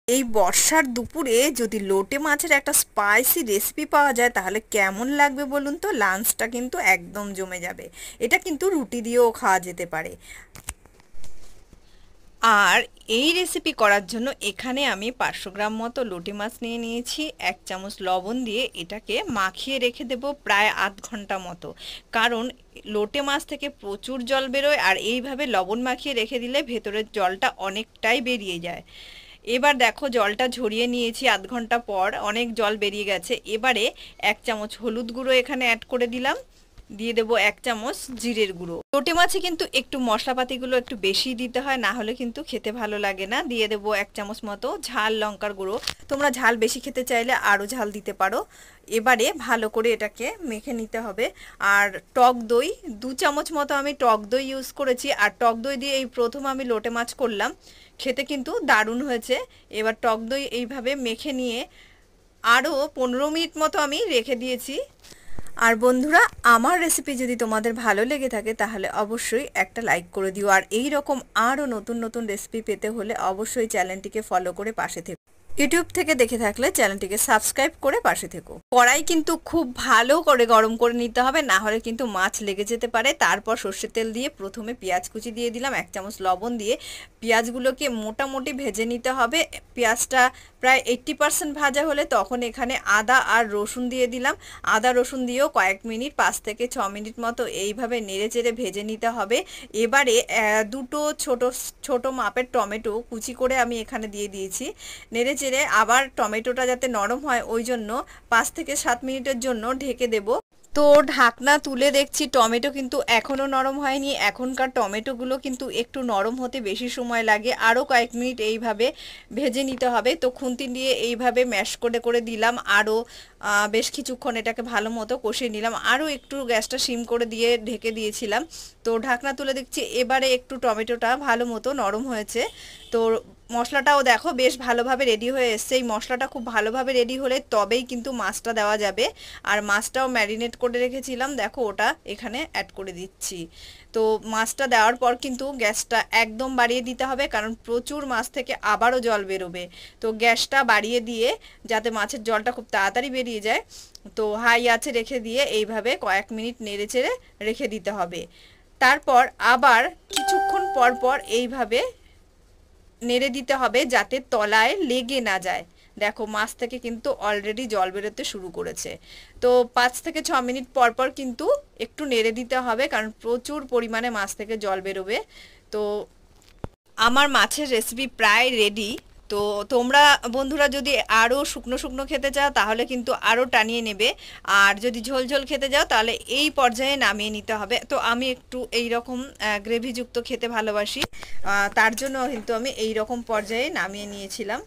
এই বর্ষার দুপুরে যদি লোটে মাছের একটা স্পাইসি রেসিপি পাওয়া যায় তাহলে কেমন লাগবে বলুন তো। লাঞ্চটা কিন্তু একদম জমে যাবে। এটা কিন্তু রুটি দিয়েও খাওয়া যেতে পারে। আর এই রেসিপি করার জন্য এখানে আমি 500 গ্রাম মতো লোটে মাছ নিয়ে নিয়েছি। 1 চামচ লবণ দিয়ে এটাকে মাখিয়ে রেখে দেব প্রায় আধ ঘন্টা মতো। কারণ লোটে মাছ থেকে প্রচুর জল বেরোয়, আর এইভাবে লবণ মাখিয়ে রেখে দিলে ভেতরের জলটা অনেকটাই বেরিয়ে যায়। এবার দেখো জলটা ঝরিয়ে নিয়েছি আধ ঘন্টা পর, অনেক জল বেরিয়ে গেছে। এবারে 1 চামচ হলুদ গুঁড়ো এখানে অ্যাড করে দিলাম, দিয়ে দেবো 1 চামচ জিরের গুঁড়ো। লোটে মাছে কিন্তু একটু মশলাপাতিগুলো একটু বেশি দিতে হয়, না হলে কিন্তু খেতে ভালো লাগে না। দিয়ে দেবো 1 চামচ মতো ঝাল লঙ্কার গুঁড়ো, তোমরা ঝাল বেশি খেতে চাইলে আরও ঝাল দিতে পারো। এবারে ভালো করে এটাকে মেখে নিতে হবে। আর টক দই 2 চামচ মতো আমি টক দই ইউজ করেছি, আর টক দই দিয়ে এই প্রথম আমি লোটে মাছ করলাম, খেতে কিন্তু দারুণ হয়েছে। এবার টক দই এইভাবে মেখে নিয়ে আরও 15 মিনিট মতো আমি রেখে দিয়েছি। আর বন্ধুরা, আমার রেসিপি যদি তোমাদের ভালো লেগে থাকে তাহলে অবশ্যই একটা লাইক করে দিও। আর এই রকম আরও নতুন নতুন রেসিপি পেতে হলে অবশ্যই চ্যানেলটিকে ফলো করে পাশে থেকো। ইউটিউব থেকে দেখে থাকলে চ্যানেলটিকে সাবস্ক্রাইব করে পাশে থেকো। কড়াই কিন্তু খুব ভালো করে গরম করে নিতে হবে, না হলে কিন্তু মাছ লেগে যেতে পারে। তারপর সর্ষের তেল দিয়ে প্রথমে পেঁয়াজ কুচি দিয়ে দিলাম, 1 চামচ লবণ দিয়ে পেঁয়াজগুলোকে মোটামুটি ভেজে নিতে হবে। পেঁয়াজটা প্রায় 80% ভাজা হলে তখন এখানে আদা আর রসুন দিয়ে দিলাম। আদা রসুন দিয়েও কয়েক মিনিট 5 থেকে 6 মিনিট মতো এইভাবে নেড়ে চেড়ে ভেজে নিতে হবে। এবারে দুটো ছোট ছোট মাপের টমেটো কুচি করে আমি এখানে দিয়ে দিয়েছি। নেড়ে চেড়ে আবার টমেটোটা যাতে নরম হয় ওই জন্য 5 থেকে 7 মিনিটের জন্য ঢেকে দেব। তো ঢাকনা তুলে দেখছি টমেটো কিন্তু এখনও নরম হয়নি। এখনকার টমেটোগুলো কিন্তু একটু নরম হতে বেশি সময় লাগে, আরও কয়েক মিনিট এইভাবে ভেজে নিতে হবে। তো খুন্তি দিয়ে এইভাবে ম্যাশ করে করে দিলাম, আরও বেশ কিছুক্ষণ এটাকে ভালো মতো কষিয়ে নিলাম। আরও একটু গ্যাসটা সিম করে দিয়ে ঢেকে দিয়েছিলাম। তো ঢাকনা তুলে দেখছি এবারে একটু টমেটোটা ভালো মতো নরম হয়েছে। তো মশলাটাও দেখো বেশ ভালোভাবে রেডি হয়ে এসছে। এই মশলাটা খুব ভালোভাবে রেডি হলে তবেই কিন্তু মাছটা দেওয়া যাবে। আর মাছটাও ম্যারিনেট করে রেখেছিলাম, দেখো ওটা এখানে অ্যাড করে দিচ্ছি। তো মাছটা দেওয়ার পর কিন্তু গ্যাসটা একদম বাড়িয়ে দিতে হবে, কারণ প্রচুর মাছ থেকে আবারও জল বেরোবে। তো গ্যাসটা বাড়িয়ে দিয়ে যাতে মাছের জলটা খুব তাড়াতাড়ি বেরিয়ে যায়, তো হাই আঁচে রেখে দিয়ে এইভাবে কয়েক মিনিট নেড়ে চেড়ে রেখে দিতে হবে। তারপর আবার কিছুক্ষণ পর পর এইভাবে নেড়ে দিতে হবে যাতে তলায় লেগে না যায়। দেখো মাছ থেকে কিন্তু অলরেডি জল বেরোতে শুরু করেছে। তো 5 থেকে 6 মিনিট পর পর কিন্তু একটু নেড়ে দিতে হবে, কারণ প্রচুর পরিমাণে মাছ থেকে জল বেরোবে। তো আমার মাছের রেসিপি প্রায় রেডি। তো তোমরা বন্ধুরা যদি আরও শুকনো শুকনো খেতে চাও তাহলে কিন্তু আরও টানিয়ে নেবে, আর যদি ঝোল ঝোল খেতে যাও তাহলে এই পর্যায়ে নামিয়ে নিতে হবে। তো আমি একটু এই রকম গ্রেভিযুক্ত খেতে ভালোবাসি, তার জন্য কিন্তু আমি এই রকম পর্যায়ে নামিয়ে নিয়েছিলাম।